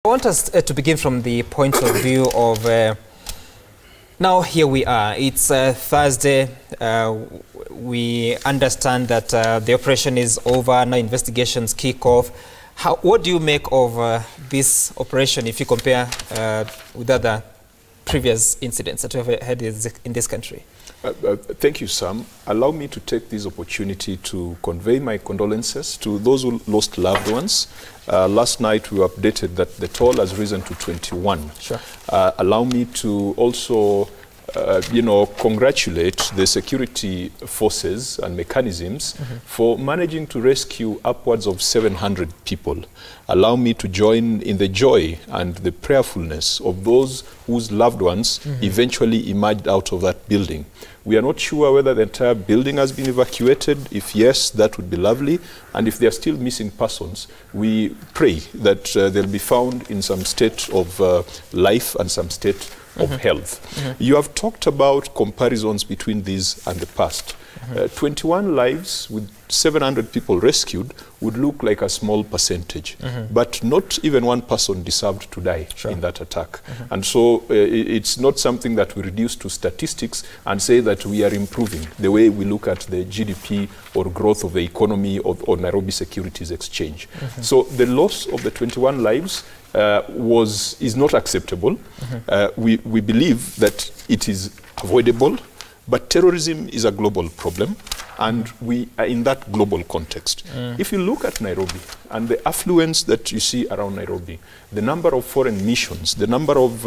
I want us to begin from the point of view of now here we are. It's Thursday. We understand that the operation is over. Now investigations kick off. What do you make of this operation if you compare with other previous incidents that we have had in this country? Thank you, Sam. Allow me to take this opportunity to convey my condolences to those who lost loved ones. Last night we were updated that the toll has risen to 21. Sure. Allow me to also congratulate the security forces and mechanisms for managing to rescue upwards of 700 people. Allow me to join in the joy and the prayerfulness of those whose loved ones eventually emerged out of that building. We are not sure whether the entire building has been evacuated. If yes, that would be lovely. And if there are still missing persons, we pray that they'll be found in some state of life and some state of health. You have talked about comparisons between these and the past. 21 lives with 700 people rescued would look like a small percentage, but not even one person deserved to die in that attack. And so it's not something that we reduce to statistics and say that we are improving the way we look at the GDP or growth of the economy or Nairobi Securities Exchange. So the loss of the 21 lives is not acceptable. We believe that it is avoidable, but terrorism is a global problem, and we are in that global context. If you look at Nairobi and the affluence that you see around Nairobi, the number of foreign missions, the number of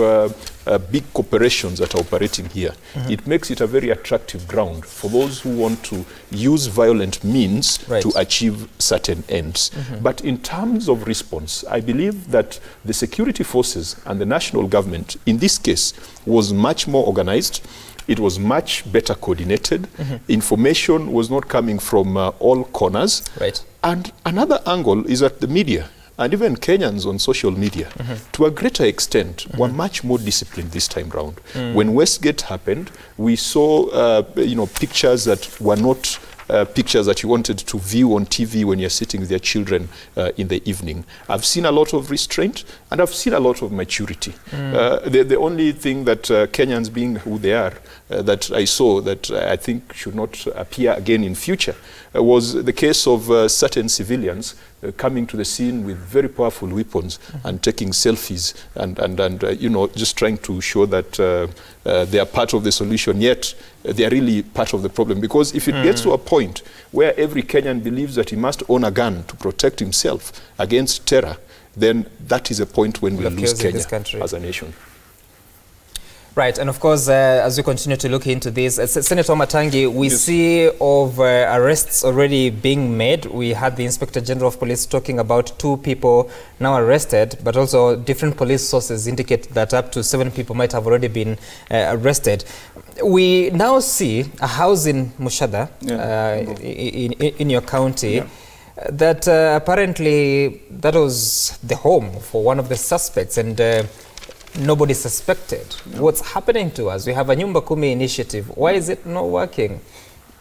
big corporations that are operating here, it makes it a very attractive ground for those who want to use violent means to achieve certain ends. But in terms of response, I believe that the security forces and the national government, in this case, was much more organized. It was much better coordinated. Information was not coming from all corners. And another angle is that the media and even Kenyans on social media, to a greater extent, were much more disciplined this time round. When Westgate happened, we saw pictures that were not pictures that you wanted to view on TV when you're sitting with your children in the evening. I've seen a lot of restraint and I've seen a lot of maturity. The only thing that Kenyans, being who they are, that I saw that I think should not appear again in future was the case of certain civilians coming to the scene with very powerful weapons and taking selfies and just trying to show that they are part of the solution, yet they are really part of the problem. Because if it gets to a point where every Kenyan believes that he must own a gun to protect himself against terror, then that is a point when we lose Kenya as a nation. Right, and of course, as we continue to look into this, Senator Matangi, we see of arrests already being made. We had the Inspector General of Police talking about 2 people now arrested, but also different police sources indicate that up to 7 people might have already been arrested. We now see a house in Mushada, in your county, that apparently that was the home for one of the suspects, and nobody suspected. What's happening to us? We have a Nyumba Kumi initiative. Why is it not working?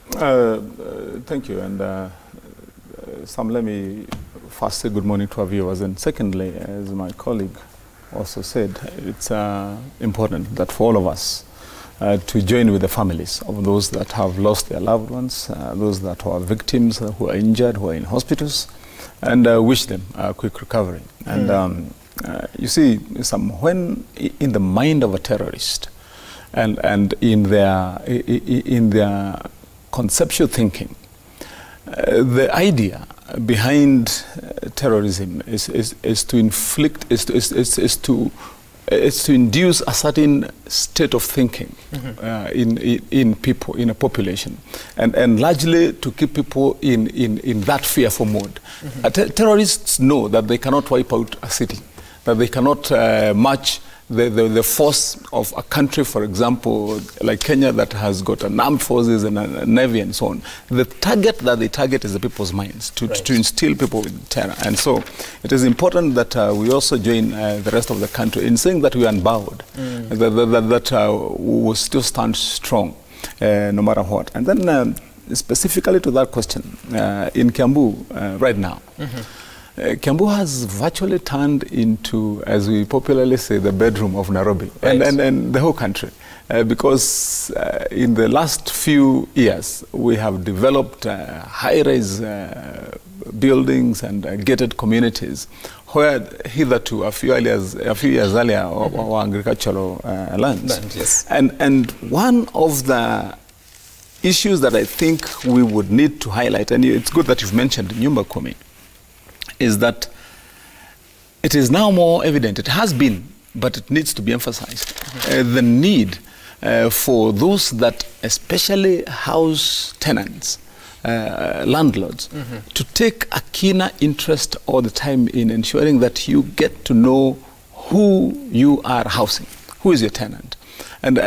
Thank you. And Sam, let me first say good morning to our viewers. And secondly, as my colleague also said, it's important that for all of us to join with the families of those that have lost their loved ones, those that are victims, who are injured, who are in hospitals, and wish them a quick recovery. And you see, when in the mind of a terrorist and in their conceptual thinking, the idea behind terrorism is to inflict, is to induce a certain state of thinking in people, in a population, and largely to keep people in that fearful mode. Terrorists know that they cannot wipe out a city, that they cannot match the force of a country, for example, like Kenya, that has got an armed forces and a navy and so on. The target that they target is the people's minds, to instill people with terror. And so it is important that we also join the rest of the country in saying that we are unbowed, that we will still stand strong no matter what. And then specifically to that question, in Kiambu right now, Kiambu has virtually turned into, as we popularly say, the bedroom of Nairobi, Right. and the whole country. Because in the last few years, we have developed high-rise buildings and gated communities where hitherto, a few years earlier, were agricultural lands. Yes. And one of the issues that I think we would need to highlight, and it's good that you've mentioned Nyumba Kumi, is that it is now more evident, it has been, but it needs to be emphasized, the need for those that especially house tenants, landlords, to take a keener interest all the time in ensuring that you get to know who you are housing, who is your tenant. And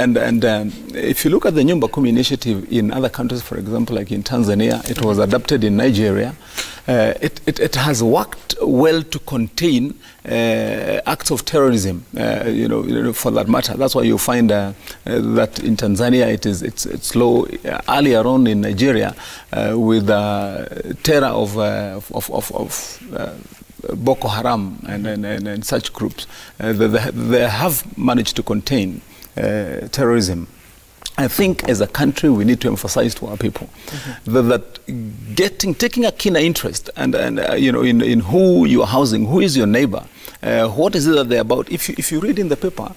if you look at the Nyumba Kumi initiative in other countries, for example, like in Tanzania, it was adopted in Nigeria. It has worked well to contain acts of terrorism, for that matter. That's why you find that in Tanzania it's low. Earlier on in Nigeria, with terror of Boko Haram and such groups, they have managed to contain terrorism. I think as a country we need to emphasize to our people that taking a keener interest in who you are housing, who is your neighbor, what is it that they're about. If you read in the paper,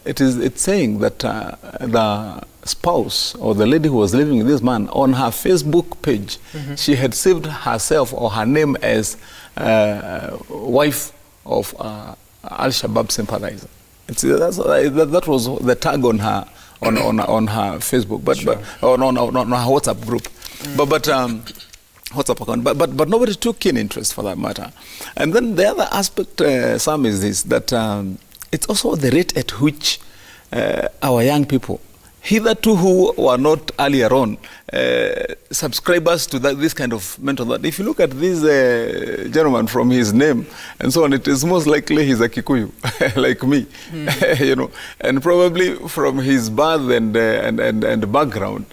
it's saying that the spouse or the lady who was living with this man, on her Facebook page, she had saved herself or her name as wife of Al-Shabaab sympathizer. That was the tag on her Facebook, but on her WhatsApp group, WhatsApp account. But nobody took keen interest for that matter. And then the other aspect, Sam, is this, that it's also the rate at which our young people, hitherto who were not earlier on subscribers to this kind of mental thought. If you look at this gentleman from his name and so on, it is most likely he's a Kikuyu, like me, and probably from his birth and background,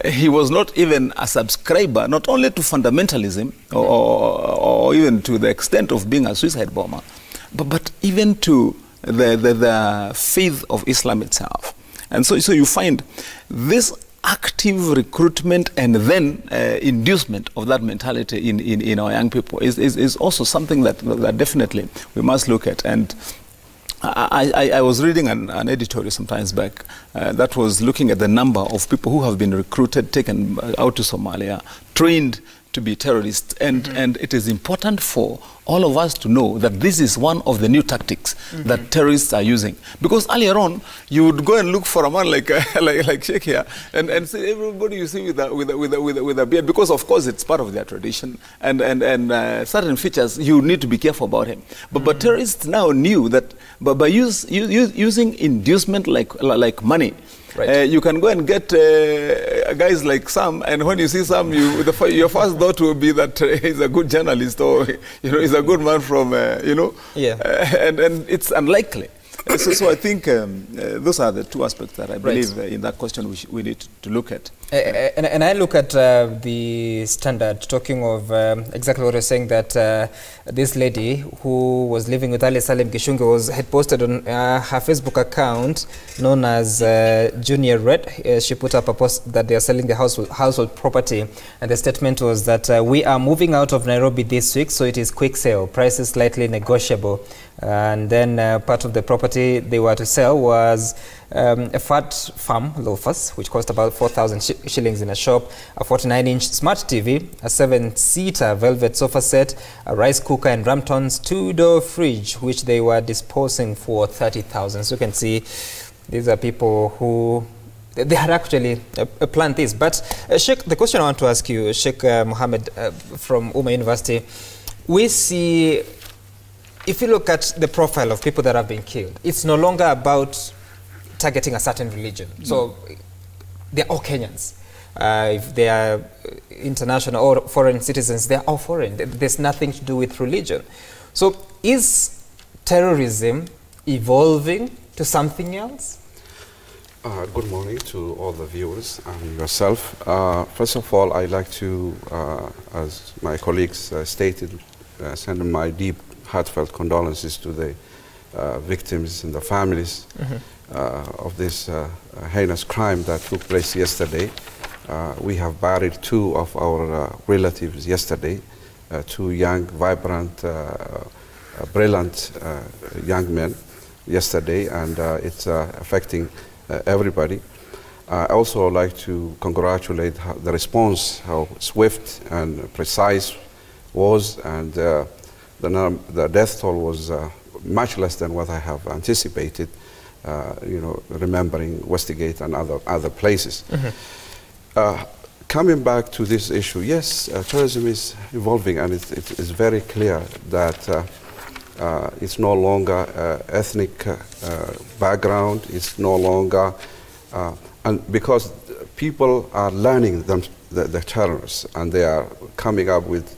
he was not even a subscriber, not only to fundamentalism or even to the extent of being a suicide bomber, but even to the faith of Islam itself. And so you find this active recruitment and then inducement of that mentality in our young people is also something that definitely we must look at. And I was reading an editorial some times back that was looking at the number of people who have been recruited, taken out to Somalia, trained to be terrorists, and it is important for all of us to know that this is one of the new tactics that terrorists are using. Because earlier on, you would go and look for a man like Sheikh here, and say everybody you see with a beard, because of course it's part of their tradition, and certain features you need to be careful about him. But terrorists now knew that by using inducement like money. Right. You can go and get guys like Sam, and when you see Sam, your first thought will be that he's a good journalist, or he's a good man from and it's unlikely. So I think those are the two aspects that I believe in that question we need to look at. And I look at the Standard, talking of exactly what you're saying, that this lady who was living with Ali Salim Gishungi had posted on her Facebook account known as Junior Red. She put up a post that they are selling the household property, and the statement was that we are moving out of Nairobi this week, so it is quick sale, prices slightly negotiable. And then part of the property they were to sell was a fat farm loafers, which cost about 4,000 shillings in a shop, a 49-inch smart TV, a 7-seater velvet sofa set, a rice cooker, and Ramton's 2-door fridge, which they were disposing for 30,000. So you can see these are people who they had actually planned this. But Sheikh, the question I want to ask you, Sheikh Mohammed from Umma University, we see, if you look at the profile of people that have been killed, it's no longer about targeting a certain religion. So they're all Kenyans. If they are international or foreign citizens, they're all foreign. There's nothing to do with religion. So is terrorism evolving to something else? Good morning to all the viewers and yourself. First of all, I'd like to, as my colleagues stated, send my deep, heartfelt condolences to the victims and the families of this heinous crime that took place yesterday. We have buried 2 of our relatives yesterday, 2 young, vibrant, brilliant young men yesterday, and it's affecting everybody. I also like to congratulate the response, how swift and precise was, and the death toll was much less than what I have anticipated, you know, remembering Westgate and other places. Coming back to this issue, yes, terrorism is evolving, and it is very clear that it's no longer ethnic background, it's no longer, and because people are learning the terrorists, and they are coming up with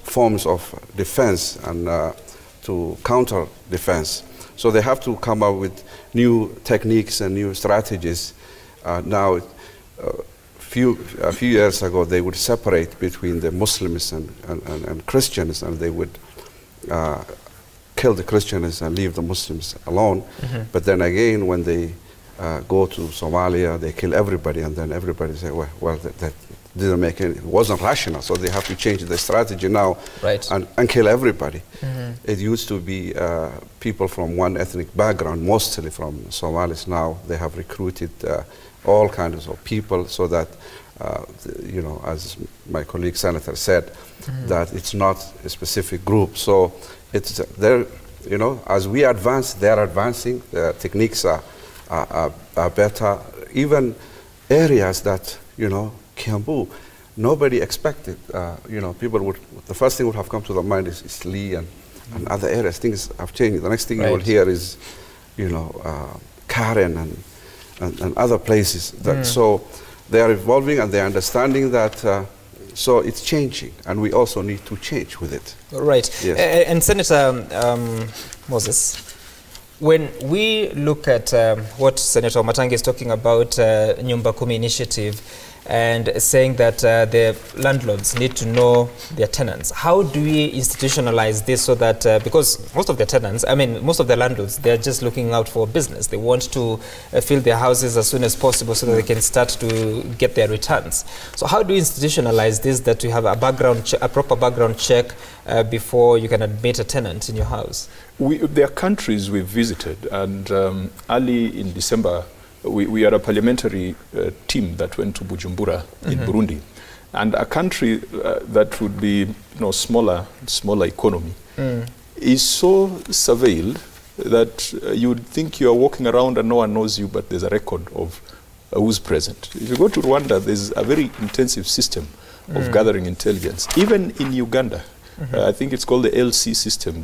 forms of defense and to counter defense. So they have to come up with new techniques and new strategies. Now, a few years ago, they would separate between the Muslims and Christians, and they would kill the Christians and leave the Muslims alone. But then again, when they go to Somalia, they kill everybody, and then everybody say, well, that didn't make it wasn't rational, so they have to change the strategy now and kill everybody. It used to be people from one ethnic background, mostly from Somalis. Now they have recruited all kinds of people, so that you know, as my colleague senator said, that it's not a specific group. So it's there, you know, as we advance, they're advancing. The techniques are better. Even areas that, you know, Kiambu, nobody expected. You know, people would, the first thing would have come to their mind is Lee and other areas. Things have changed. The next thing you will hear is, you know, Karen and other places. That so they are evolving, and they are understanding that. So it's changing, and we also need to change with it. Right. Yes. And Senator Moses, when we look at what Senator Matangi is talking about, Nyumba Kumi initiative, and saying that the landlords need to know their tenants, how do we institutionalize this so that, because most of the tenants, I mean, most of the landlords, they're just looking out for business. They want to fill their houses as soon as possible so that they can start to get their returns. So how do we institutionalize this, that you have a proper background check before you can admit a tenant in your house? There are countries we've visited, and early in December, we had a parliamentary team that went to Bujumbura in Burundi, and a country that would be, you know, smaller economy is so surveilled that you'd think you are walking around and no one knows you, but there's a record of who's present. If you go to Rwanda, there's a very intensive system of gathering intelligence. Even in Uganda, I think it's called the LC system,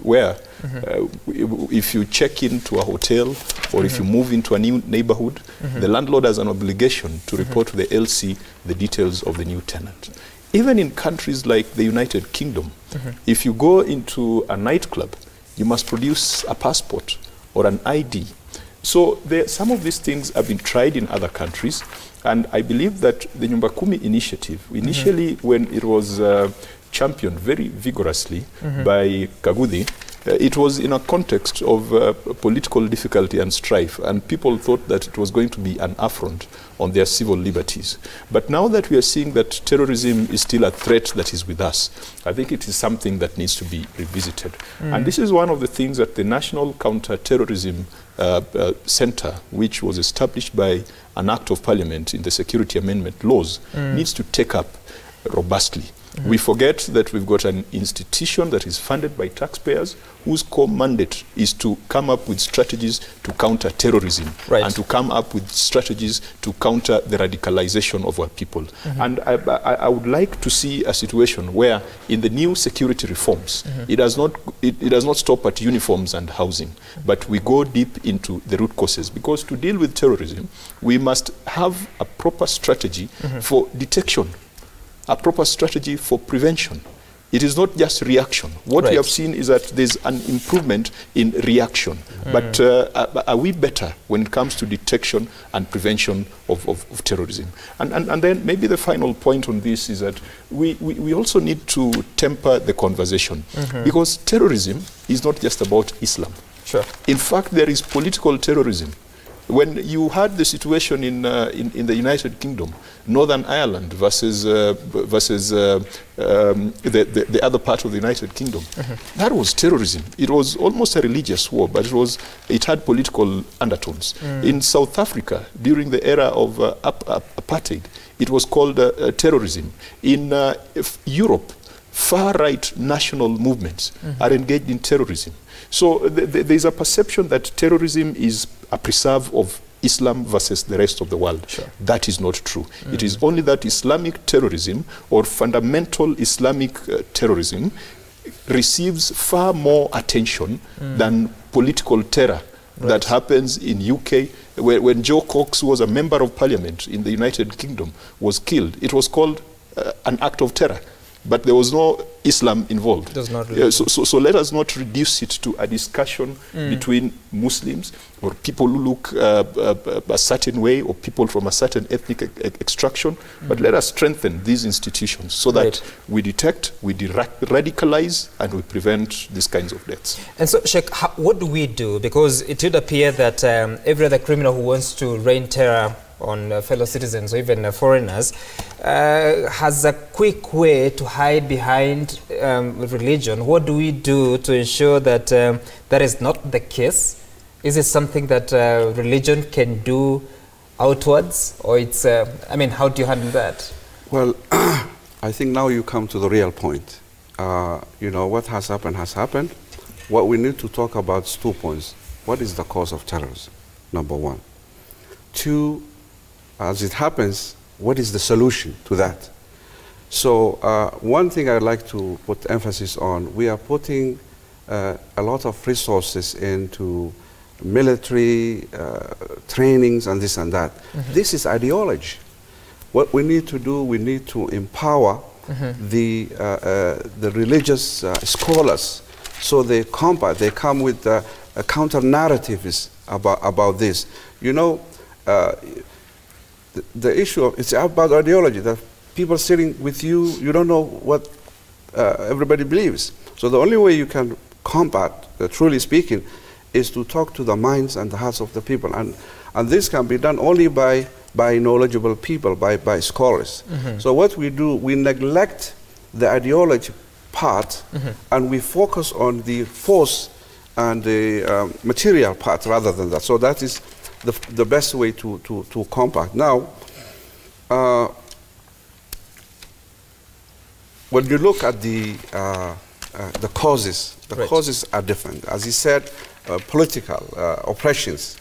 where if you check into a hotel or if you move into a new neighborhood, the landlord has an obligation to report to the LC the details of the new tenant. Even in countries like the United Kingdom, if you go into a nightclub, you must produce a passport or an ID. So some of these things have been tried in other countries, and I believe that the Nyumba Kumi initiative, initially when it was championed very vigorously by Kagudi, it was in a context of political difficulty and strife, and people thought that it was going to be an affront on their civil liberties. But now that we are seeing that terrorism is still a threat that is with us, I think it is something that needs to be revisited. And this is one of the things that the National Counter-Terrorism Center, which was established by an act of parliament in the Security Amendment laws, needs to take up robustly. We forget that we've got an institution that is funded by taxpayers, whose core mandate is to come up with strategies to counter terrorism and to come up with strategies to counter the radicalization of our people. And I would like to see a situation where in the new security reforms, it does not stop at uniforms and housing, but we go deep into the root causes, because to deal with terrorism, we must have a proper strategy for detection, a proper strategy for prevention. It is not just reaction. What we Right. have seen is that there's an improvement in reaction. But are we better when it comes to detection and prevention of terrorism? And then maybe the final point on this is that we also need to temper the conversation. Because terrorism is not just about Islam. Sure. In fact, there is political terrorism. When you had the situation in the United Kingdom, Northern Ireland versus the other part of the United Kingdom, that was terrorism. It was almost a religious war, but it had political undertones. In South Africa, during the era of apartheid, it was called terrorism. In Europe, far-right national movements are engaged in terrorism. So there's a perception that terrorism is a preserve of Islam versus the rest of the world. Sure. That is not true. It is only that Islamic terrorism or fundamental Islamic terrorism receives far more attention than political terror that happens in UK. When Joe Cox, who was a member of parliament in the United Kingdom, was killed, it was called an act of terror. But there was no Islam involved. Does not really so let us not reduce it to a discussion between Muslims or people who look a certain way or people from a certain ethnic extraction. But let us strengthen these institutions so that we detect, we radicalize, and we prevent these kinds of deaths. And so, Sheikh, what do we do? Because it would appear that every other criminal who wants to rain terror on fellow citizens or even foreigners has a quick way to hide behind religion. What do we do to ensure that that is not the case? Is it something that religion can do outwards, or it's I mean, how do you handle that? Well, I think now you come to the real point. You know, what has happened has happened. What we need to talk about is 2 points. What is the cause of terrorism? Number one. Two, as it happens, what is the solution to that? So one thing I'd like to put emphasis on, we are putting a lot of resources into military trainings and this and that. This is ideology. What we need to do, we need to empower the religious scholars so they combat, they come with counter-narratives about this. You know, the issue of, it's about ideology, that people sitting with you, you don't know what everybody believes. So the only way you can combat, truly speaking, is to talk to the minds and the hearts of the people. And this can be done only by knowledgeable people, by scholars. So what we do, we neglect the ideology part and we focus on the force and the material part rather than that. So that is the best way to combat. Now, when you look at the causes, the causes are different. As he said, political oppressions.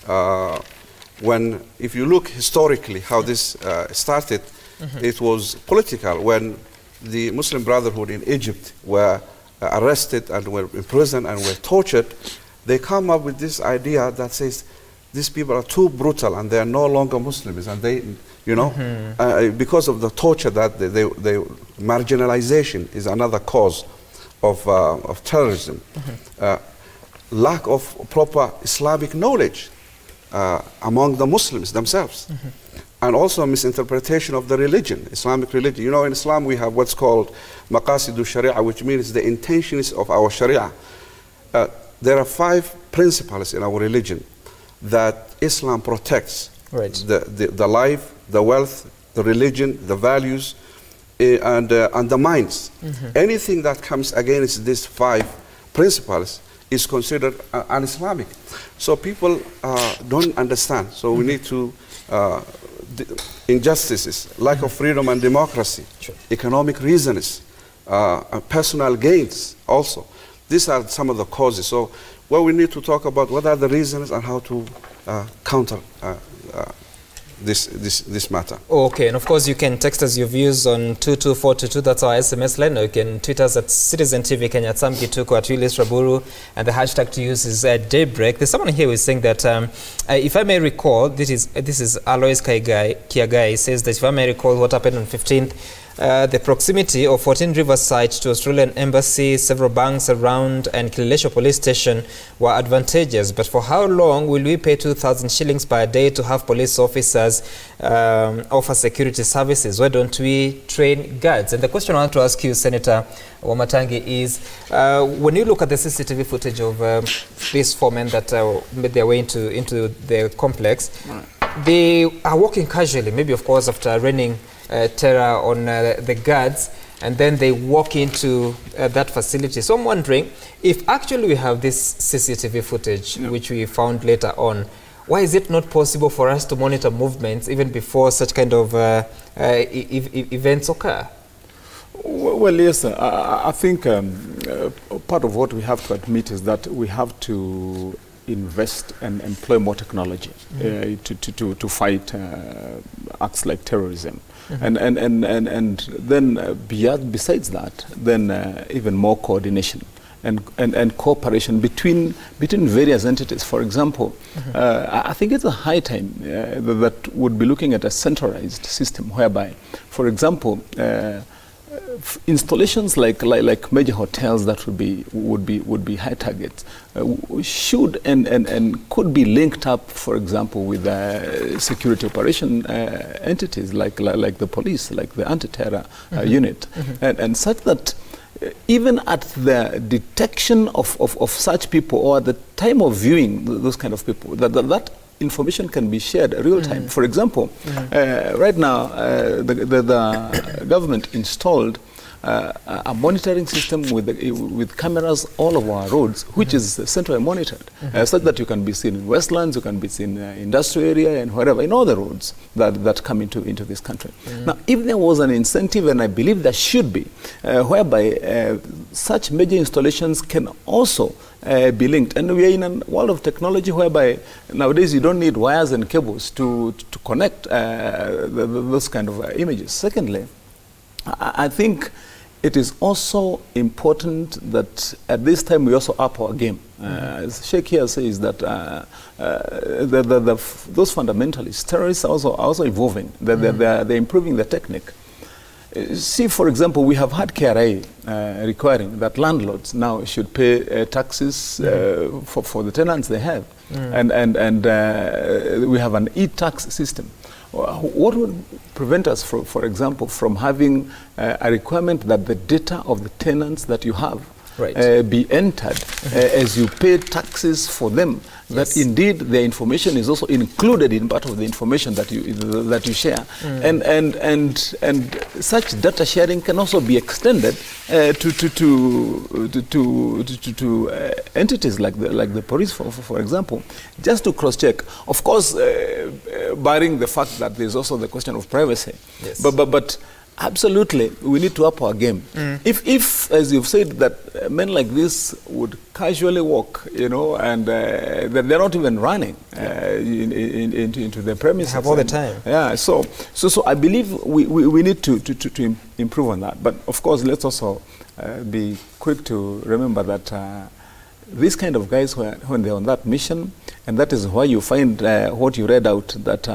If you look historically how this started, it was political. When the Muslim Brotherhood in Egypt were arrested and were imprisoned and were tortured, they come up with this idea that says these people are too brutal and they are no longer Muslims, and they, you know, because of the torture that they marginalization is another cause of terrorism. Lack of proper Islamic knowledge among the Muslims themselves, and also misinterpretation of the religion, Islamic religion. You know, in Islam we have what's called maqasidu sharia, which means the intentions of our sharia. There are 5 principles in our religion that Islam protects: the life, the wealth, the religion, the values, and the minds. Anything that comes against these 5 principles is considered un-Islamic. So people don't understand. So we need to, injustices, lack of freedom and democracy, economic reasons, personal gains also. These are some of the causes. So what we need to talk about, what are the reasons and how to counter this matter. Okay, and of course you can text us your views on 22422, that's our SMS line, or you can tweet us at Citizen TV Kenya, at Sam Gituko, at Willis Raburu, and the hashtag to use is Daybreak. There's someone here who is saying that, if I may recall, this is Alois Kiagai, says that if I may recall what happened on 15th the proximity of 14 Riverside to Australian Embassy, several banks around, and Kilelesho Police Station were advantageous. But for how long will we pay 2,000 shillings per day to have police officers offer security services? Why don't we train guards? And the question I want to ask you, Senator Wamatangi, is when you look at the CCTV footage of these four men that made their way into the complex, they are walking casually, maybe of course after raining terror on the guards, and then they walk into that facility. So I'm wondering, if actually we have this CCTV footage, which we found later on, why is it not possible for us to monitor movements even before such kind of events occur? Well, yes, I think part of what we have to admit is that we have to invest and employ more technology to fight acts like terrorism. And then besides that, then even more coordination and cooperation between various entities. For example, I think it's a high time that would be looking at a centralized system whereby, for example, installations like major hotels that would be high targets should and could be linked up, for example, with security operation entities like the police, like the anti-terror unit, and such that even at the detection of such people or at the time of viewing those kind of people, that information can be shared real time. For example, right now the government installed a monitoring system with cameras all over our roads, which is centrally monitored, such that you can be seen in Westlands, you can be seen in industrial area and wherever, in all the roads that come into this country. Now, if there was an incentive, and I believe there should be, whereby such major installations can also be linked. And we are in a world of technology whereby nowadays you don't need wires and cables to connect those kind of images. Secondly, I think it is also important that at this time we also up our game. As Sheikh here says that those fundamentalists, terrorists are also evolving. They're improving the technique. See, for example, we have had KRA requiring that landlords now should pay taxes for the tenants they have. And we have an e-tax system. What would prevent us, for example, from having a requirement that the data of the tenants that you have be entered as you pay taxes for them, that indeed their information is also included in part of the information that you share, and such data sharing can also be extended to entities like the police, for example, just to cross-check. Of course, barring the fact that there's also the question of privacy, but absolutely, we need to up our game. If, as you've said, that men like this would casually walk, and they're not even running into the premises. Have all the time. Yeah. So I believe we need to improve on that. But of course, let's also be quick to remember that these kind of guys, when they're on that mission, and that is why you find what you read out, that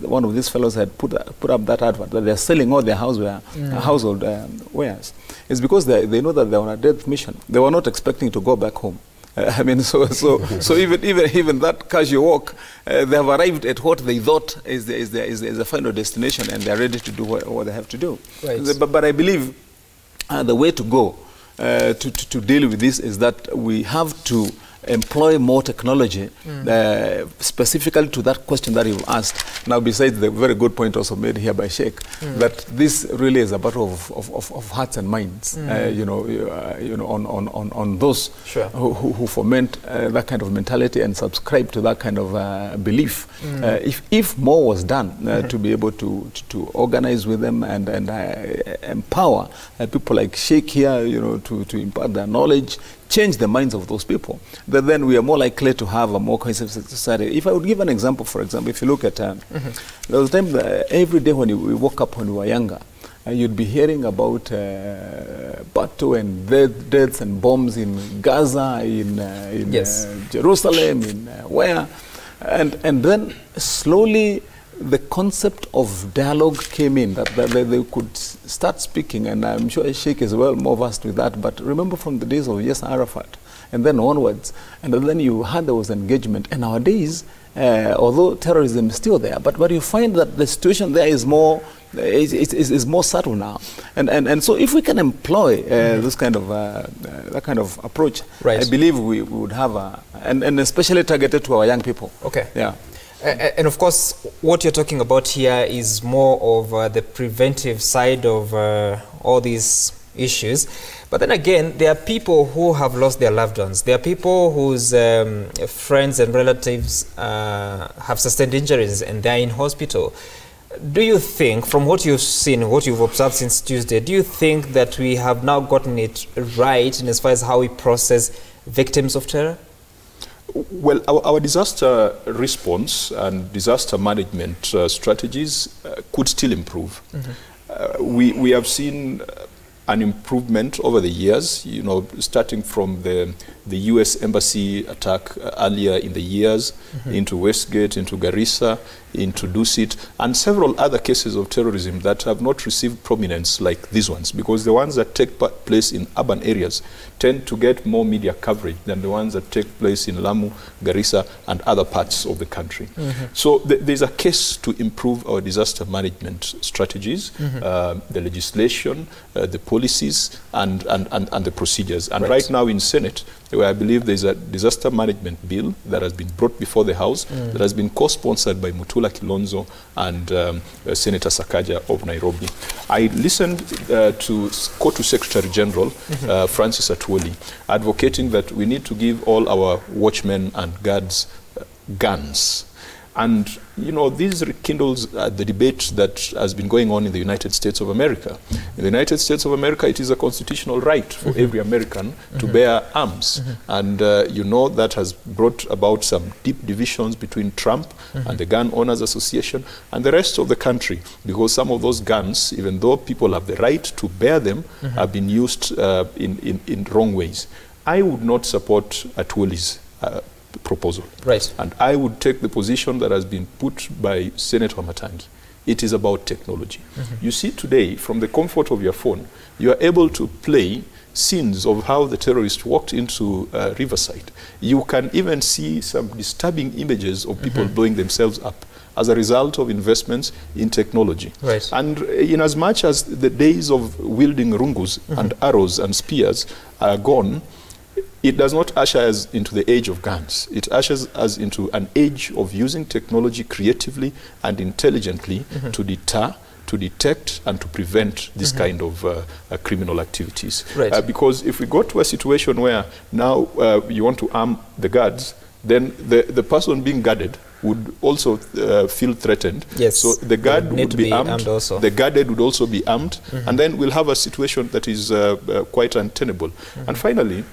one of these fellows had put up that advert, that they're selling all their household wares. It's because they know that they're on a death mission. They were not expecting to go back home. I mean, so even that casual walk, they have arrived at what they thought is the final destination, and they're ready to do what they have to do. Right. But I believe the way to go to deal with this is that we have to employ more technology specifically to that question that you've asked. Now, besides the very good point also made here by Sheikh, that this really is a battle of hearts and minds, on those who foment that kind of mentality and subscribe to that kind of belief. If more was done to be able to organize with them and empower people like Sheikh here, to impart their knowledge, change the minds of those people, then we are more likely to have a more cohesive society. If I would give an example, for example, if you look at there was a time every day when we woke up when we were younger, you'd be hearing about battle and deaths and bombs in Gaza, in Jerusalem, in where, and then slowly the concept of dialogue came in, that they could start speaking, and I'm sure Sheikh is well more versed with that, but remember from the days of Yasser Arafat, and then onwards, and then you had there was engagement, and nowadays, although terrorism is still there, but you find that the situation there is more is more subtle now, and so if we can employ this kind of that kind of approach, I believe we would have and especially targeted to our young people. Okay. Yeah. And of course, what you're talking about here is more of the preventive side of all these issues. But then again, there are people who have lost their loved ones. There are people whose friends and relatives have sustained injuries and they're in hospital. Do you think, from what you've seen, what you've observed since Tuesday, do you think that we have now gotten it right in as far as how we process victims of terror? Well, our disaster response and disaster management strategies could still improve. We have seen an improvement over the years, you know, starting from the U.S. Embassy attack earlier in the years, into Westgate, into Garissa, into Dusit, and several other cases of terrorism that have not received prominence like these ones, because the ones that take place in urban areas tend to get more media coverage than the ones that take place in Lamu, Garissa, and other parts of the country. So there's a case to improve our disaster management strategies, the legislation, the policies, and the procedures. And right now in Senate, where I believe there's a disaster management bill that has been brought before the House, that has been co-sponsored by Mutula Kilonzo and Senator Sakaja of Nairobi. I listened to COTU Secretary General Francis Atwoli advocating that we need to give all our watchmen and guards guns. And, you know, this rekindles the debate that has been going on in the United States of America. In the United States of America, it is a constitutional right for every American to bear arms. And, you know, that has brought about some deep divisions between Trump and the Gun Owners Association and the rest of the country, because some of those guns, even though people have the right to bear them, have been used in wrong ways. I would not support Atwoli's proposal. Right. And I would take the position that has been put by Senator Matangi. It is about technology. You see today, from the comfort of your phone, you are able to play scenes of how the terrorist walked into Riverside. You can even see some disturbing images of people blowing themselves up as a result of investments in technology. Right. And in as much as the days of wielding rungus and arrows and spears are gone, it does not usher us into the age of guns. It ushers us into an age of using technology creatively and intelligently to deter, to detect, and to prevent this kind of criminal activities. Right. Because if we go to a situation where now you want to arm the guards, then the person being guarded would also feel threatened. Yes. So the guard would be armed also. The guarded would also be armed, and then we'll have a situation that is quite untenable. And finally,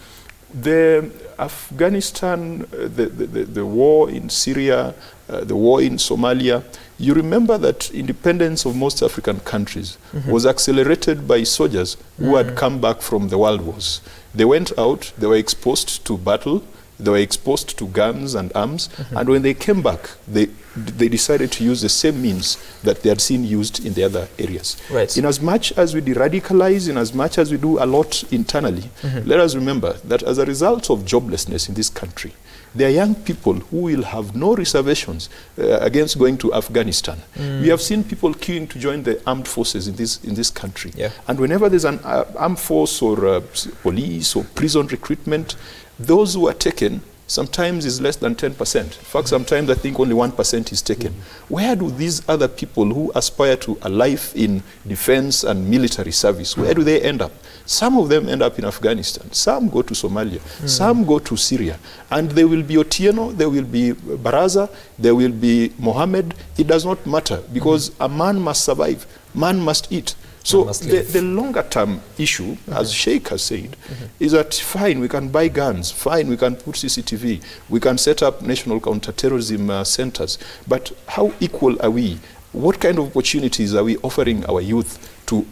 the Afghanistan, the war in Syria, the war in Somalia, you remember that independence of most African countries was accelerated by soldiers who had come back from the world wars. They went out, they were exposed to battle, they were exposed to guns and arms, and when they came back, they decided to use the same means that they had seen used in the other areas. Right. In as much as we de-radicalize, in as much as we do a lot internally, let us remember that as a result of joblessness in this country, there are young people who will have no reservations against going to Afghanistan. We have seen people queuing to join the armed forces in this country. Yeah. And whenever there's an armed force or police or prison recruitment, those who are taken sometimes is less than 10%. In fact, sometimes I think only 1% is taken. Where do these other people who aspire to a life in defense and military service, where do they end up? Some of them end up in Afghanistan. Some go to Somalia. Some go to Syria. And there will be Otieno, there will be Baraza, there will be Mohammed. It does not matter, because a man must survive. Man must eat. So the longer term issue, as Sheikh has said, is that fine, we can buy guns, fine, we can put CCTV, we can set up national counterterrorism centers, but how equal are we what kind of opportunities are we offering our youth to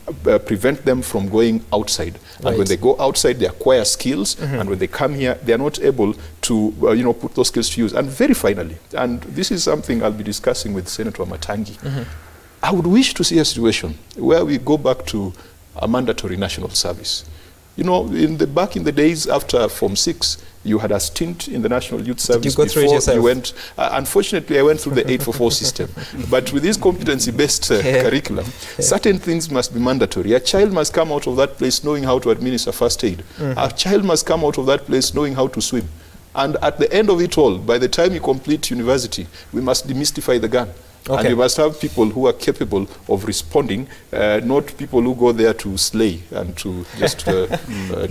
prevent them from going outside? Right. And when they go outside, they acquire skills, and when they come here, they are not able to put those skills to use. And very finally, and this is something I'll be discussing with Senator Matangi, I would wish to see a situation where we go back to a mandatory national service. You know, back in the days after Form 6, you had a stint in the National Youth Service. Did you go through it yourself? You went. Unfortunately, I went through the 844 system. But with this competency-based curriculum, certain things must be mandatory. A child must come out of that place knowing how to administer first aid. A child must come out of that place knowing how to swim. And at the end of it all, by the time you complete university, we must demystify the gun. Okay. And you must have people who are capable of responding, not people who go there to slay and to just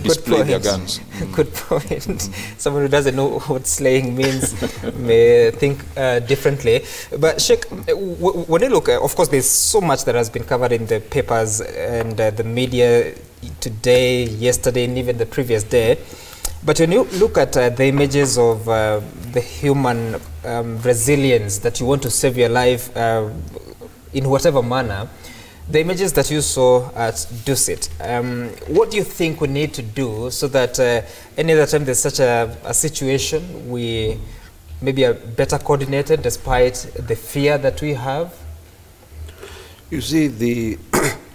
display their guns. Good point. Someone who doesn't know what slaying means may think differently. But Sheikh, when you look, of course, there's so much that has been covered in the papers and the media today, yesterday, and even the previous day. But when you look at the images of the human resilience that you want to save your life in whatever manner, the images that you saw at Dusit, what do you think we need to do so that any other time there's such a situation, we maybe are better coordinated despite the fear that we have? You see, the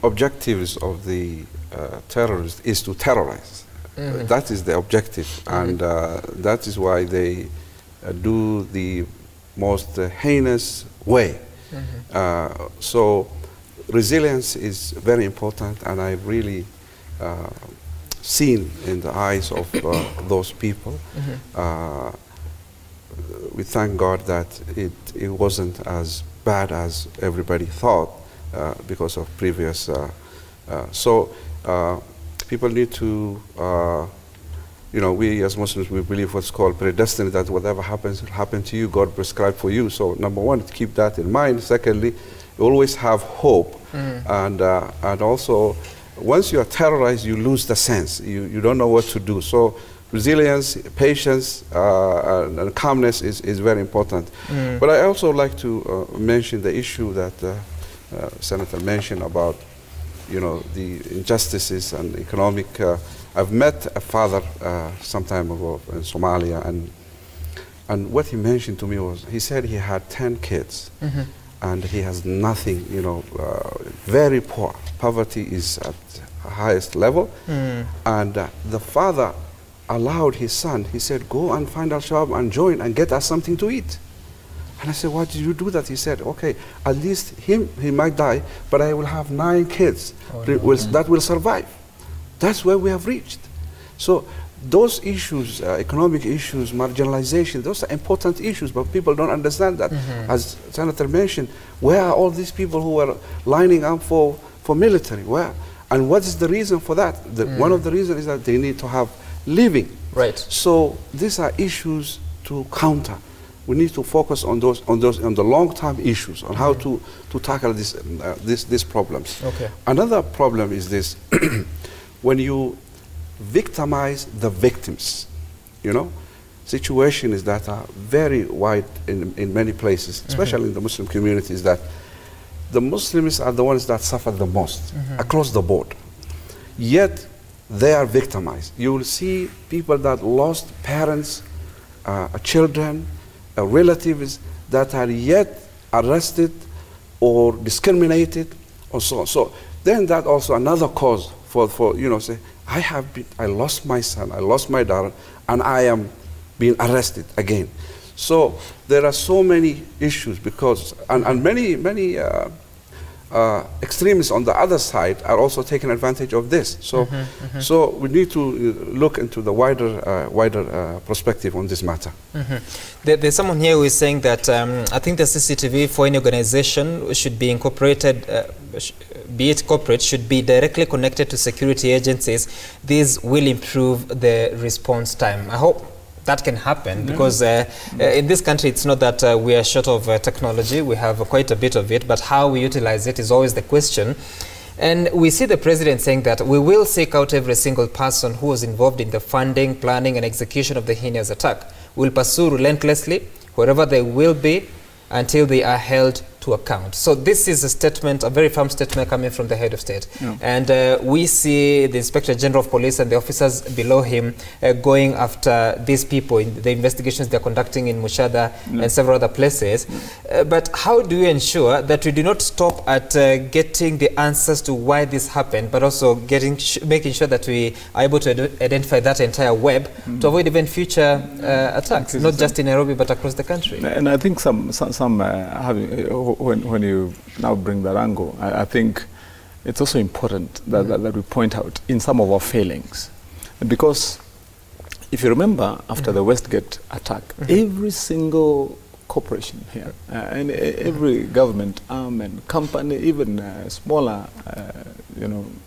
objectives of the terrorists is to terrorize. That is the objective, and that is why they do the most heinous way. So resilience is very important, and I've really seen in the eyes of those people. We thank God that it wasn't as bad as everybody thought because of previous. People need to, we as Muslims, we believe what's called predestined, that whatever happens will happen to you, God prescribed for you. So number one, keep that in mind. Secondly, you always have hope. And also, once you are terrorized, you lose the sense. You don't know what to do. So resilience, patience, and calmness is very important. But I also like to mention the issue that Senator mentioned about the injustices and economic. I've met a father some time ago in Somalia, and what he mentioned to me was, he said he had 10 kids, and he has nothing, very poor. Poverty is at the highest level, and the father allowed his son, he said, go and find a job and join and get us something to eat. And I said, why did you do that? He said, okay, at least he might die, but I will have 9 kids that will survive. That's where we have reached. So those issues, economic issues, marginalization, those are important issues, but people don't understand that. As Senator mentioned, where are all these people who are lining up for military? Where? And what is the reason for that? One of the reasons is that they need to have living. Right. So these are issues to counter. We need to focus on the long-term issues, on how to tackle these problems. Okay. Another problem is this: when you victimize the victims, situations that are very wide in many places, especially in the Muslim communities, that the Muslims are the ones that suffer the most across the board. Yet they are victimized. You will see people that lost parents, children, relatives that are yet arrested or discriminated or so on. So then that also another cause for say, I lost my son, I lost my daughter, and I am being arrested again. So there are so many issues because, and many extremists on the other side are also taking advantage of this. So, so we need to look into the wider perspective on this matter. There's someone here who is saying that I think the CCTV for any organization should be incorporated, be it corporate, should be directly connected to security agencies. This will improve the response time. I hope that can happen because in this country it's not that we are short of technology. We have quite a bit of it, but how we utilize it is always the question. And we see the president saying that we will seek out every single person who was involved in the funding, planning and execution of the heinous attack. We'll pursue relentlessly wherever they will be until they are held to account. So this is a statement, a very firm statement coming from the head of state. Yeah. And we see the Inspector General of Police and the officers below him going after these people in the investigations they're conducting in Mushada and several other places. But how do you ensure that we do not stop at getting the answers to why this happened, but also making sure that we are able to identify that entire web to avoid even future attacks, not just in Nairobi, but across the country? And I think when you now bring that angle, I think it's also important that we point out in some of our failings. Because if you remember, after the Westgate attack, every single corporation here, and every government arm and company, even smaller,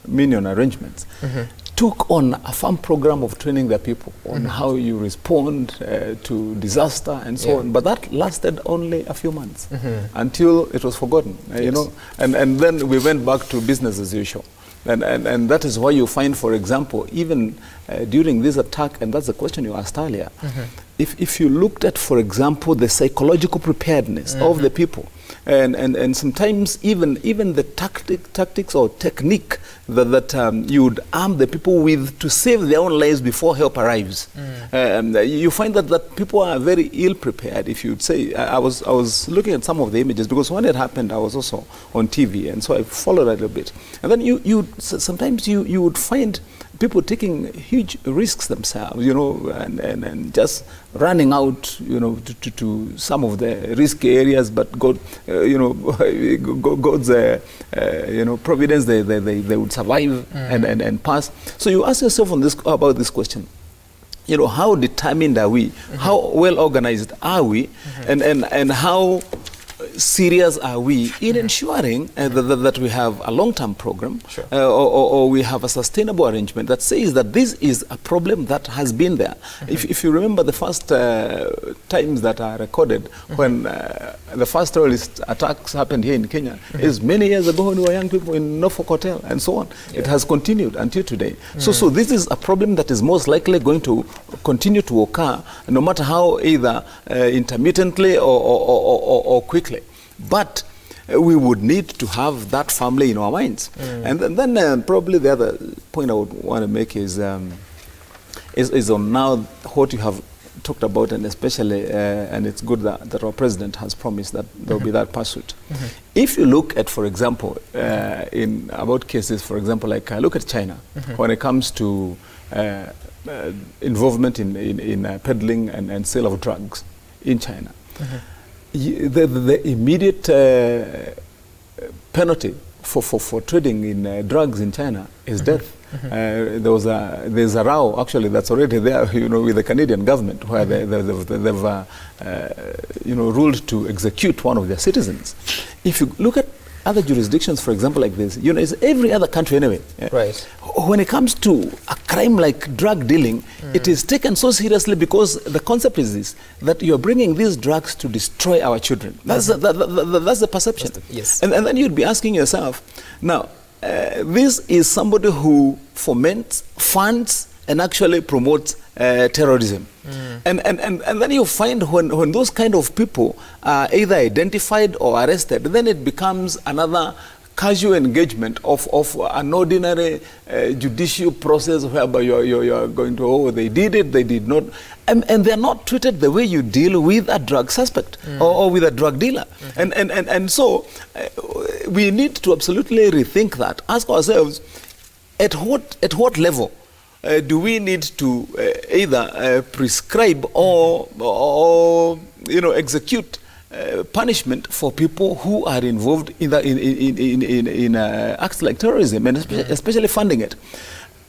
minion arrangements, took on a firm program of training their people on how you respond to disaster and so on. But that lasted only a few months until it was forgotten, you know. And then we went back to business as usual. And that is why you find, for example, even during this attack, and that's the question you asked earlier, if you looked at, for example, the psychological preparedness of the people, and sometimes even the tactics or technique that you would arm the people with to save their own lives before help arrives, you find that people are very ill prepared. If you'd say, I was looking at some of the images, because when it happened, I was also on TV, and so I followed it a little bit. And then sometimes you would find people taking huge risks themselves, you know, and just running out, you know, to some of the risky areas, but God, you know, God's, you know, providence, they would survive and pass. So you ask yourself about this question. You know, how determined are we? How well organized are we? And how serious are we in ensuring that we have a long-term program, or we have a sustainable arrangement that says that this is a problem that has been there. If you remember the first times that are recorded when the first terrorist attacks happened here in Kenya, is many years ago when we were young people in Norfolk Hotel and so on. It has continued until today. So this is a problem that is most likely going to continue to occur, no matter how either intermittently or quickly. But we would need to have that firmly in our minds. And then probably the other point I would want to make is on now what you have talked about, and especially, and it's good that our president has promised that there will be that pursuit. If you look at, for example, in about cases, for example, like look at China, when it comes to involvement in peddling and sale of drugs in China. The immediate penalty for trading in drugs in China is death. There's a row actually that's already there, you know, with the Canadian government, where they've you know, ruled to execute one of their citizens. If you look at other jurisdictions, for example, like this, you know, it's every other country anyway. Right. When it comes to a crime like drug dealing, it is taken so seriously because the concept is this, that you're bringing these drugs to destroy our children. That's the perception. Yes. And then you'd be asking yourself, now, this is somebody who foments, funds, and actually promotes terrorism. And then you find when those kind of people are either identified or arrested, then it becomes another casual engagement of an ordinary judicial process whereby you're going to, oh, they did it, they did not. And they're not treated the way you deal with a drug suspect or with a drug dealer. And so we need to absolutely rethink that. Ask ourselves, at what level do we need to either prescribe or you know, execute punishment for people who are involved in acts like terrorism, and especially funding it?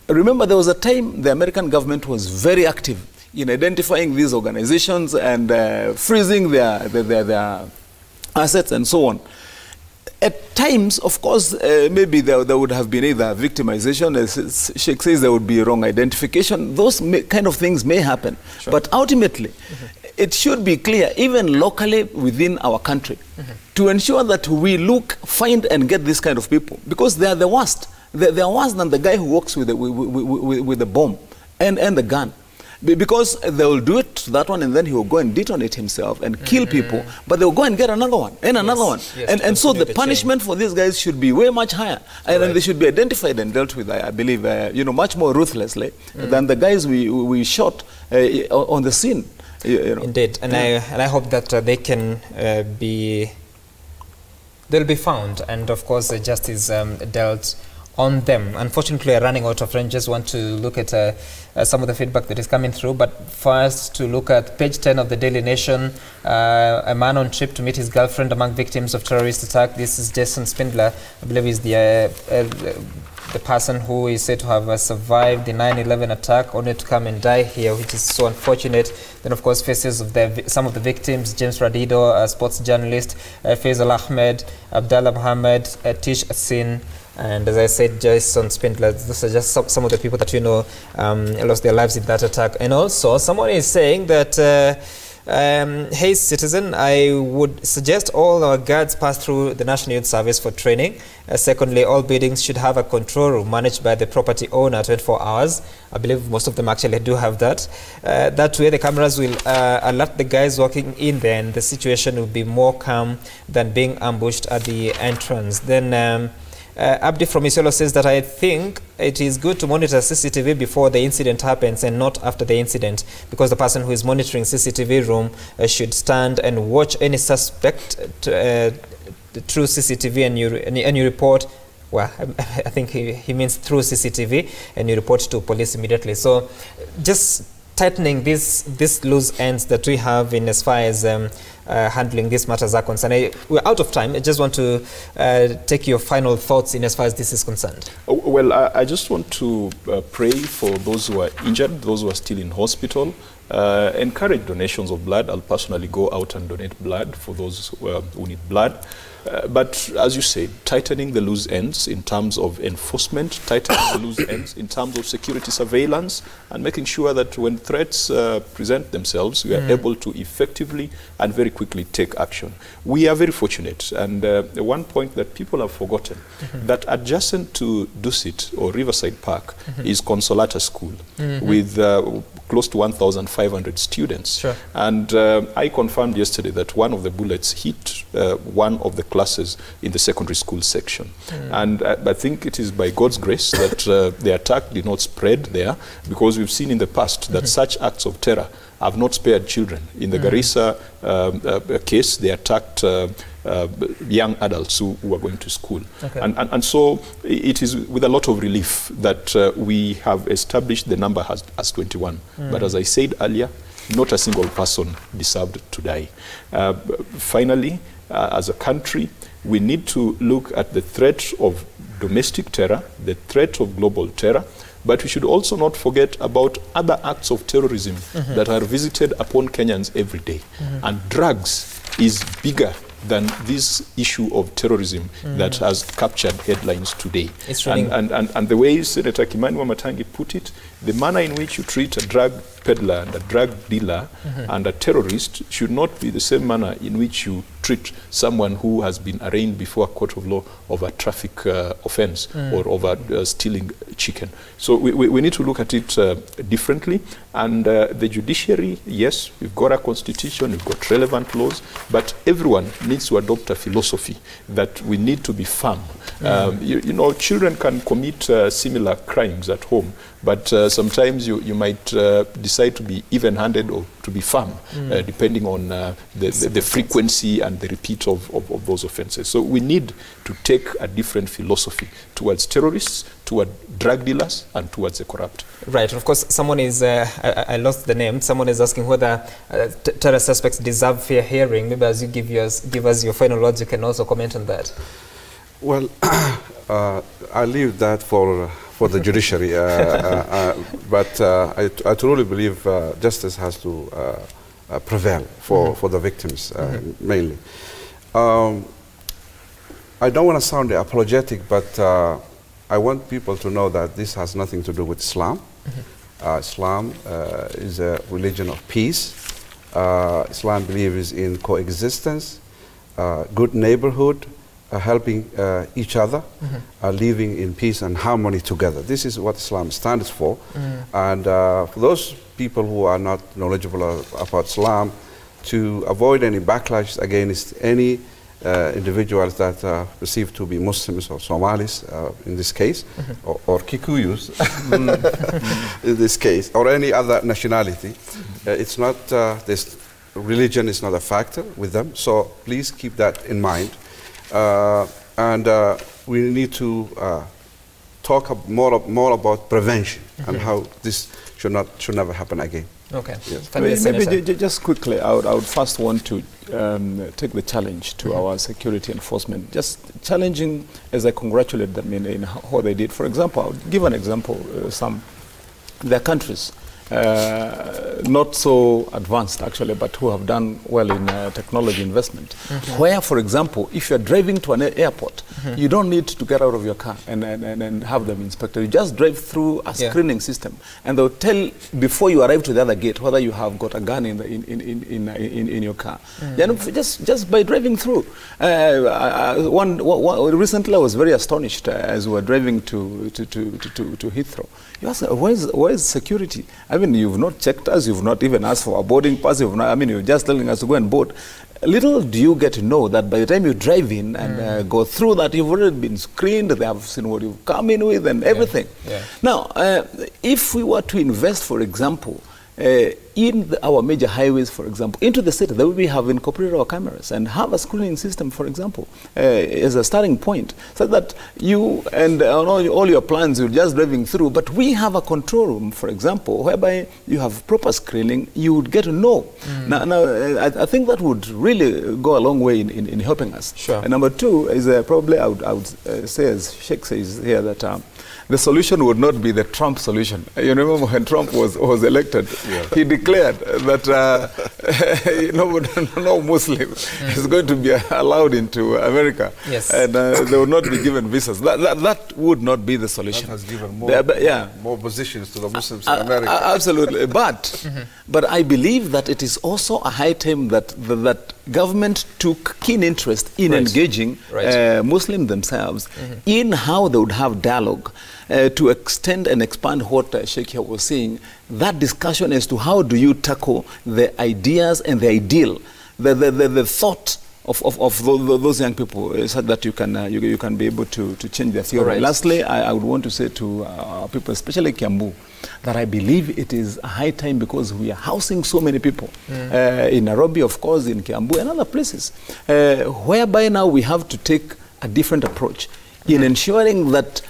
Remember, there was a time the American government was very active in identifying these organizations and freezing their assets and so on. At times, of course, maybe there would have been either victimization, as Sheikh says, there would be wrong identification. Those kind of things may happen. But ultimately, it should be clear, even locally within our country, to ensure that we look, find, and get this kind of people. Because they are the worst. They are worse than the guy who walks with the bomb and the gun. Because they will do it to that one, and then he will go and detonate himself and kill people, but they will go and get another one and another one. Yes, and so the punishment for these guys should be way much higher, and then they should be identified and dealt with, I believe, much more ruthlessly than the guys we shot on the scene. Indeed, and I hope that they can they'll be found, and of course justice dealt on them. Unfortunately, we're running out of time. Just want to look at some of the feedback that is coming through, but first to look at page 10 of the Daily Nation. A man on trip to meet his girlfriend among victims of terrorist attack. This is Jason Spindler, I believe is the person who is said to have survived the 9/11 attack, only to come and die here, which is so unfortunate. Then, of course, faces of some of the victims: James Radido, a sports journalist, Faisal Ahmed, Abdallah Mohammed, Tish Asin, and as I said, Jason Spindler. Those are just some of the people that lost their lives in that attack. And also, someone is saying that, hey citizen, I would suggest all our guards pass through the National Youth Service for training. Secondly, all buildings should have a control room managed by the property owner 24 hours. I believe most of them actually do have that. That way the cameras will alert the guys walking in there, and the situation will be more calm than being ambushed at the entrance. Then Abdi from Isiolo says that I think it is good to monitor CCTV before the incident happens and not after the incident, because the person who is monitoring CCTV room should stand and watch any suspect through CCTV, and you report. Well, I think he means through CCTV, and you report to police immediately. So just tightening these loose ends that we have in as far as handling these matters are concerned. We're out of time. I just want to take your final thoughts in as far as this is concerned. Well, I just want to pray for those who are injured, those who are still in hospital, encourage donations of blood. I'll personally go out and donate blood for those who need blood. But as you said, tightening the loose ends in terms of enforcement, tightening the loose ends in terms of security surveillance, and making sure that when threats present themselves, we are able to effectively and very quickly take action. We are very fortunate, and one point that people have forgotten, that adjacent to Dusit or Riverside Park is Consolata School with close to 1,500 students. Sure. And I confirmed yesterday that one of the bullets hit one of the classes in the secondary school section. And I think it is by God's grace that the attack did not spread there, because we've seen in the past that such acts of terror have not spared children. In the Garissa case, they attacked young adults who were going to school. Okay. And so it is with a lot of relief that we have established the number as 21. But as I said earlier, not a single person deserved to die. Finally, as a country, we need to look at the threat of domestic terror, the threat of global terror, but we should also not forget about other acts of terrorism that are visited upon Kenyans every day. And drugs is bigger than this issue of terrorism that has captured headlines today. And the way Senator Kimani Wamatangi put it, the manner in which you treat a drug peddler and a drug dealer and a terrorist should not be the same manner in which you treat someone who has been arraigned before a court of law of a traffic offense or over stealing chicken. So we need to look at it differently. And the judiciary, yes, we've got a constitution, we've got relevant laws, but everyone needs to adopt a philosophy that we need to be firm. You know, children can commit similar crimes at home, but sometimes you might decide to be even-handed or to be firm, depending on the frequency and the repeat of those offenses. So we need to take a different philosophy towards terrorists, toward drug dealers, and towards the corrupt. Right. Of course, someone is, I lost the name, someone is asking whether terror suspects deserve fair hearing. Maybe as you give us your final logic and also comment on that. Well, I leave that for the judiciary, but I truly believe justice has to prevail for the victims, mainly. I don't want to sound apologetic, but I want people to know that this has nothing to do with Islam. Islam is a religion of peace. Islam believes in coexistence, good neighborhood, helping each other, living in peace and harmony together. This is what Islam stands for. And for those people who are not knowledgeable about Islam, to avoid any backlash against any individuals that are perceived to be Muslims or Somalis in this case, or Kikuyus in this case, or any other nationality. It's not, this religion is not a factor with them, so please keep that in mind. And we need to talk more about prevention and how this should never happen again. Okay. Yes. Maybe just quickly, I would first want to take the challenge to our security enforcement. Just challenging as I congratulate them in how they did. For example, I'll give an example. There are countries not so advanced actually, but who have done well in technology investment. Where, for example, if you're driving to an airport, you don't need to get out of your car and have them inspected. You just drive through a screening system, and they'll tell before you arrive to the other gate whether you have got a gun in your car. Just by driving through. Recently, I was very astonished as we were driving to Heathrow. You ask, where is security? I mean, you've not checked us, you've not even asked for a boarding pass, you're just telling us to go and board. Little do you get to know that by the time you drive in and go through that, you've already been screened, they have seen what you've come in with and everything. Now, if we were to invest, for example, in our major highways, for example, into the city, that we have incorporated our cameras and have a screening system, for example, as a starting point, so that you and all your plans, you're just driving through, but we have a control room, for example, whereby you have proper screening, you would get to know. Now, I think that would really go a long way in helping us. Sure. And number two is probably, I would say, as Sheikh says here, that the solution would not be the Trump solution. You remember when Trump was elected, he declared that no Muslim is going to be allowed into America, and they will not be given visas. That would not be the solution. That has given more positions to the Muslims in America. Absolutely, but I believe that it is also a high time that government took keen interest in engaging Muslims themselves in how they would have dialogue to extend and expand what Sheikh was saying, that discussion as to how do you tackle the ideas and the ideal, the thought of those young people, so that you can be able to change their theory. Lastly, I would want to say to people, especially Kiambu, that I believe it is a high time, because we are housing so many people in Nairobi, of course, in Kiambu and other places, whereby now we have to take a different approach in ensuring that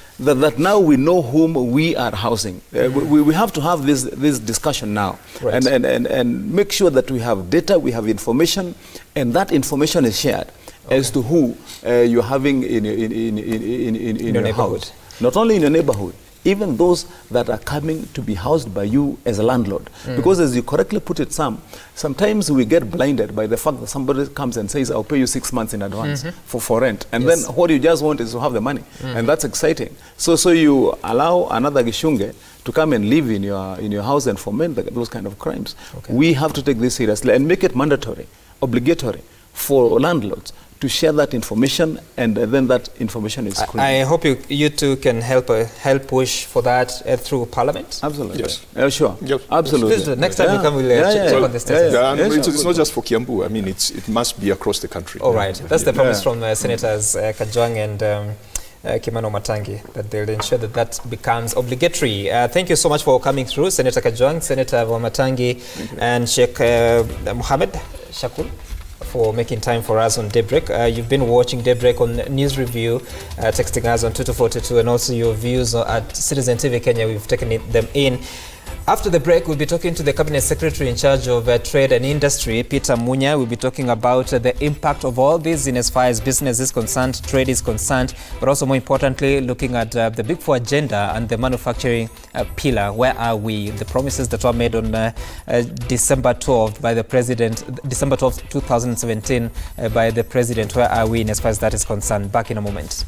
now we know whom we are housing. We have to have this discussion now, and make sure that we have data, we have information, and that information is shared as to who you're having in your house. Not only in your neighborhood, even those that are coming to be housed by you as a landlord. Because as you correctly put it, sometimes we get blinded by the fact that somebody comes and says, I'll pay you 6 months in advance for rent. And then what you just want is to have the money. And that's exciting. So you allow another Gishunge to come and live in your house and foment those kind of crimes. We have to take this seriously and make it mandatory, obligatory for landlords to share that information, and then that information is screened. I hope you two can help push for that through Parliament. Absolutely. Yes. Sure. Yep. Absolutely. Next time you come, we'll check on this. It's not just for Kiambu. I mean, it must be across the country. All right. That's the promise from Senators Kajwang and Kimano Matangi, that they'll ensure that becomes obligatory. Thank you so much for coming through, Senator Kajwang, Senator Matangi, and Sheikh Mohammed Shakul, for making time for us on Daybreak. You've been watching Daybreak on News Review, texting us on 2242, and also your views at Citizen TV Kenya. We've taken them in. After the break, we'll be talking to the Cabinet Secretary in charge of Trade and Industry, Peter Munya. We'll be talking about the impact of all this in as far as business is concerned, trade is concerned, but also more importantly, looking at the Big Four agenda and the manufacturing pillar. Where are we? The promises that were made on December 12th by the President, December 12th, 2017 by the President. Where are we in as far as that is concerned? Back in a moment.